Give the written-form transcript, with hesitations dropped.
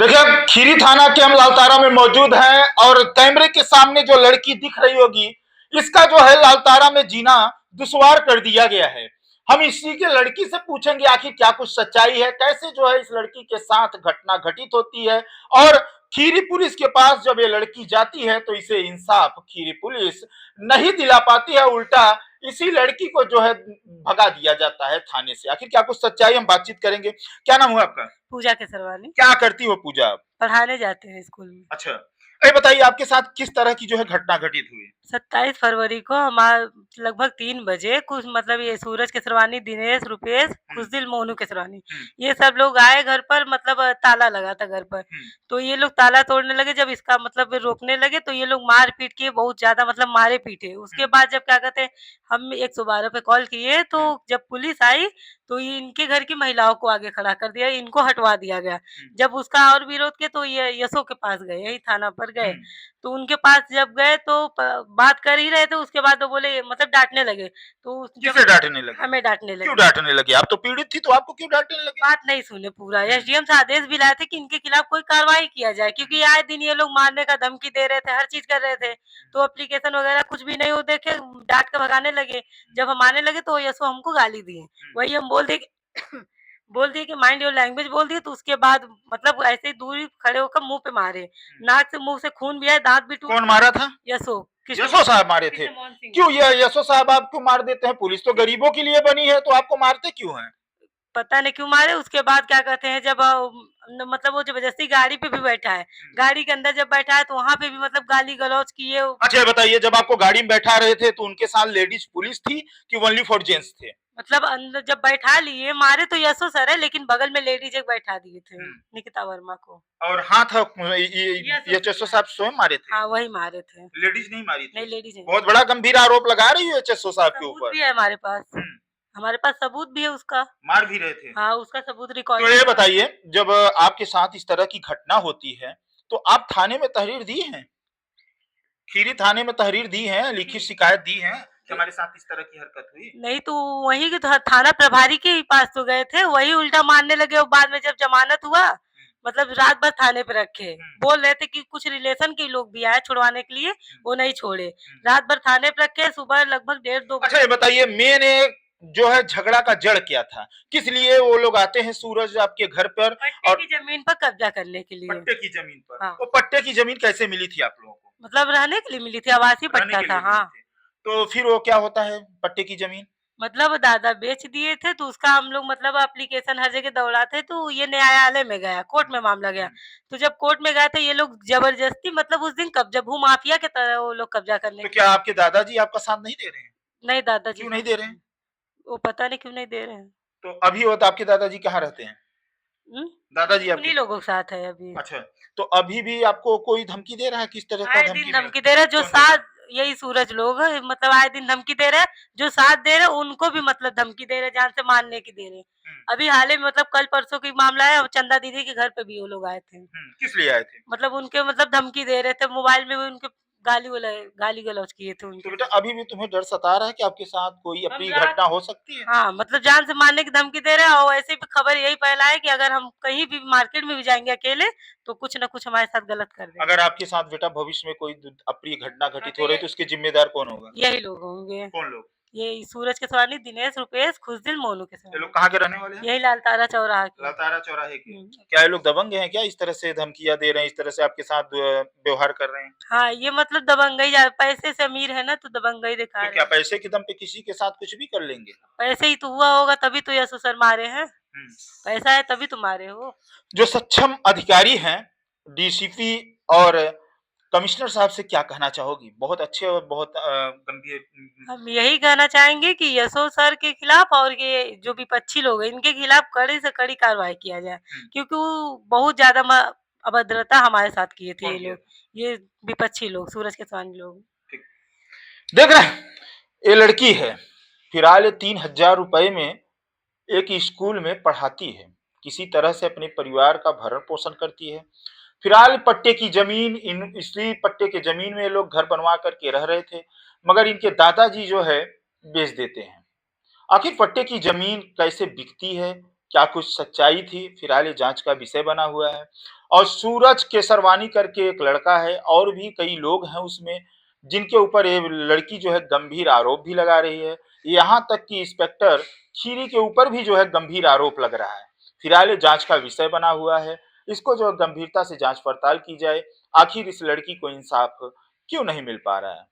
देखिए, खीरी थाना के हम लालतारा में मौजूद हैं और कैमरे के सामने जो लड़की दिख रही होगी, इसका जो है लालतारा में जीना दुश्वार कर दिया गया है। हम इसी के लड़की से पूछेंगे आखिर क्या कुछ सच्चाई है, कैसे जो है इस लड़की के साथ घटना घटित होती है और खीरी पुलिस के पास जब ये लड़की जाती है तो इसे इंसाफ खीरी पुलिस नहीं दिला पाती है, उल्टा इसी लड़की को जो है भगा दिया जाता है थाने से। आखिर क्या कुछ सच्चाई, हम बातचीत करेंगे। क्या नाम हुआ आपका? पूजा केसरवानी। क्या करती हो पूजा आप? पढ़ाने जाते हैं स्कूल में। अच्छा, ये बताइए आपके साथ किस तरह की जो है घटना घटित हुई? 27 फरवरी को लगभग 3 बजे कुछ मतलब ये सूरज केसरवानी, दिनेश, रुपेश, खुशदिल, मोनू केसरवानी ये सब लोग आए घर पर, मतलब ताला लगा था घर पर। तो ये लोग ताला तोड़ने लगे, जब इसका मतलब रोकने लगे तो ये लोग मार पीट किए, बहुत ज्यादा मतलब मारे पीटे। उसके बाद जब क्या कहते हैं, हम 112 पे कॉल किए तो जब पुलिस आई तो ये इनके घर की महिलाओं को आगे खड़ा कर दिया, इनको हटवा दिया गया। जब उसका और विरोध किया तो ये यशो के पास गए, यही थाना पर गए। तो उनके पास जब गए तो बात कर ही रहे थे, उसके बाद वो बोले मतलब डांटने लगे। तो किसे डांटने लगे? हमें डांटने लगे। क्यों डांटने लगे? आप तो पीड़ित थी, तो आपको क्यों डांटने लगे? बात नहीं सुने पूरा। एसडीएम से आदेश भी लाए थे कि इनके खिलाफ कोई कार्रवाई किया जाए, क्योंकि आए दिन ये लोग मारने का धमकी दे रहे थे, हर चीज कर रहे थे। तो एप्लीकेशन वगैरह कुछ भी नहीं हो देखे, डांट के भगाने लगे। जब हम आने लगे तो यशो हमको गाली दिए। वही हम बोल दिए बोल दिए कि माइंड योर लैंग्वेज बोल दिए। तो उसके बाद मतलब ऐसे ही दूरी खड़े होकर मुंह पे मारे, नाक से मुंह से खून भी आया, दांत भी टूट। कौन मारा था? यशो। यशो साहब मारे थे? क्यों ये यशो साहब आपको मार देते हैं? पुलिस तो गरीबों के लिए बनी है, तो आपको मारते क्यों हैं? पता नहीं क्यों मारे। उसके बाद क्या कहते हैं, जब मतलब वो जबरदस्ती गाड़ी पे भी बैठा है, गाड़ी के अंदर जब बैठा है तो वहाँ पे भी मतलब गाली गलौज किए। अच्छा, बताइए, जब आपको गाड़ी में बैठा रहे थे तो उनके साथ लेडीज पुलिस थी कि ओनली फॉर जेंट्स थे? मतलब अंदर जब बैठा लिए, मारे तो यशो सर है, लेकिन बगल में लेडीज एक बैठा दिए थे, निकिता वर्मा को। और हाथ ये यशो साहब स्वयं मारे थे? हाँ, वही मारे थे। लेडीज नहीं मारी थी? नहीं, लेडीज नहीं। बहुत बड़ा गंभीर आरोप लगा रही है यशो साहब के सबूत ऊपर। भी है हमारे पास। हमारे पास सबूत भी है उसका। मार भी रहे थे? हाँ, उसका सबूत तो रिकॉर्ड। ये बताइए, जब आपके साथ इस तरह की घटना होती है तो आप थाने में तहरीर दी है? खीरी थाने में तहरीर दी है, लिखित शिकायत दी है कि हमारे साथ इस तरह की हरकत हुई? नहीं, तो वही के थाना प्रभारी के ही पास तो गए थे, वही उल्टा मारने लगे। और बाद में जब जमानत हुआ, मतलब रात भर थाने पे रखे। बोल रहे थे कि कुछ रिलेशन के लोग भी आए छुड़वाने के लिए, वो नहीं छोड़े। रात भर थाने पे रखे, सुबह लगभग 1:30-2 अच्छा, ये बताइए, मेन जो है झगड़ा का जड़ क्या था? किस लिए वो लोग आते हैं सूरज आपके घर पर? पट्टे और की जमीन पर कब्जा करने के लिए। पट्टे की जमीन पर? हाँ। वो पट्टे की जमीन कैसे मिली थी आप लोगों को? मतलब रहने के लिए मिली थी, आवासीय रहने पट्टा के था। लिए मिली हाँ। थी? तो फिर वो क्या होता है पट्टे की जमीन? मतलब दादा बेच दिए थे, तो उसका हम लोग मतलब एप्लीकेशन हर जगह दौड़ाते, तो ये न्यायालय में गया, कोर्ट में मामला गया। तो जब कोर्ट में गए थे ये लोग जबरदस्ती, मतलब उस दिन कब्जा, भू माफिया के तरह वो लोग कब्जा करने। तो क्या आपके दादाजी आपका साथ नहीं दे रहे हैं? नहीं, दादाजी क्यों नहीं दे रहे हैं? वो पता नहीं क्यों नहीं दे रहे हैं। तो अभी वो तो आपके दादाजी कहाँ रहते हैं? दादाजी आपके उन्हीं लोगों के साथ है अभी। अच्छा, तो अभी भी आपको कोई धमकी दे रहा है? किस तरह का आए धमकी दिन दे धमकी दे रहे हैं, जो कौन दे रहा है? साथ यही सूरज लोग हैं, मतलब आए दिन धमकी दे रहे हैं। जो साथ दे रहे हैं उनको भी मतलब धमकी दे रहे हैं, जान से मारने की दे रहे हैं। अभी हाल ही में मतलब कल परसों की मामला है, चंदा दीदी के घर पे भी वो लोग आए थे। किस लिए आए थे? मतलब उनके मतलब धमकी दे रहे थे, मोबाइल में भी उनके गाली गलौज किए थे तो उनके। बेटा, अभी भी तुम्हें डर सता रहा है कि आपके साथ कोई हम अप्रिय रात घटना हो सकती है? हाँ, मतलब जान से मारने की धमकी दे रहे हैं। और ऐसे भी खबर यही फैला है कि अगर हम कहीं भी मार्केट में भी जाएंगे अकेले, तो कुछ न कुछ हमारे साथ गलत कर देंगे। अगर आपके साथ बेटा भविष्य में कोई अप्रिय घटना घटित हो रही है तो उसके जिम्मेदार कौन होगा? यही लोग होंगे। कौन लोग? ये सूरज केसवानी, दिनेश, रुपेश, खुशदिल, मोनू ये केसवानी। लोग कहाँ के रहने वाले हैं? यही लालतारा चौराहा के। लातारा चौराहे के? क्या ये लोग दबंग हैं क्या? इस तरह से धमकियां दे रहे हैं, इस तरह से आपके साथ व्यवहार कर रहे हैं? हाँ, ये मतलब दबंगई, पैसे से अमीर है ना, तो दबंगई दिखा तो रहे क्या हैं। पैसे के दम पे किसी के साथ कुछ भी कर लेंगे? पैसे ही तो हुआ होगा, तभी तो यशो सर मारे हैं। पैसा है तभी तो मारे हो। जो सक्षम अधिकारी हैं, डीसीपी और कमिश्नर साहब से क्या कहना चाहोगी? बहुत अच्छे और बहुत गंभीर। हम यही कहना चाहेंगे कि यशो सर के खिलाफ और ये जो विपक्षी लोग हैं, इनके खिलाफ कड़ी से कड़ी कार्रवाई किया जाए, क्योंकि वो बहुत ज्यादा अभद्रता हमारे साथ किए थे ये लोग, ये विपक्षी लोग, सूरज केसवानी लोग। देख रहे हैं, ये लड़की है, फिलहाल 3,000 रुपए में एक स्कूल में पढ़ाती है, किसी तरह से अपने परिवार का भरण पोषण करती है। फिलहाल पट्टे की जमीन, इसी पट्टे के जमीन में लोग घर बनवा करके रह रहे थे, मगर इनके दादाजी जो है बेच देते हैं। आखिर पट्टे की जमीन कैसे बिकती है, क्या कुछ सच्चाई थी? फिलहाल ये जांच का विषय बना हुआ है। और सूरज केसरवानी करके एक लड़का है और भी कई लोग हैं उसमें, जिनके ऊपर ये लड़की जो है गंभीर आरोप भी लगा रही है। यहाँ तक कि इंस्पेक्टर खीरी के ऊपर भी जो है गंभीर आरोप लग रहा है। फिलहाल ये जांच का विषय बना हुआ है। इसको जो गंभीरता से जांच पड़ताल की जाए, आखिर इस लड़की को इंसाफ क्यों नहीं मिल पा रहा है।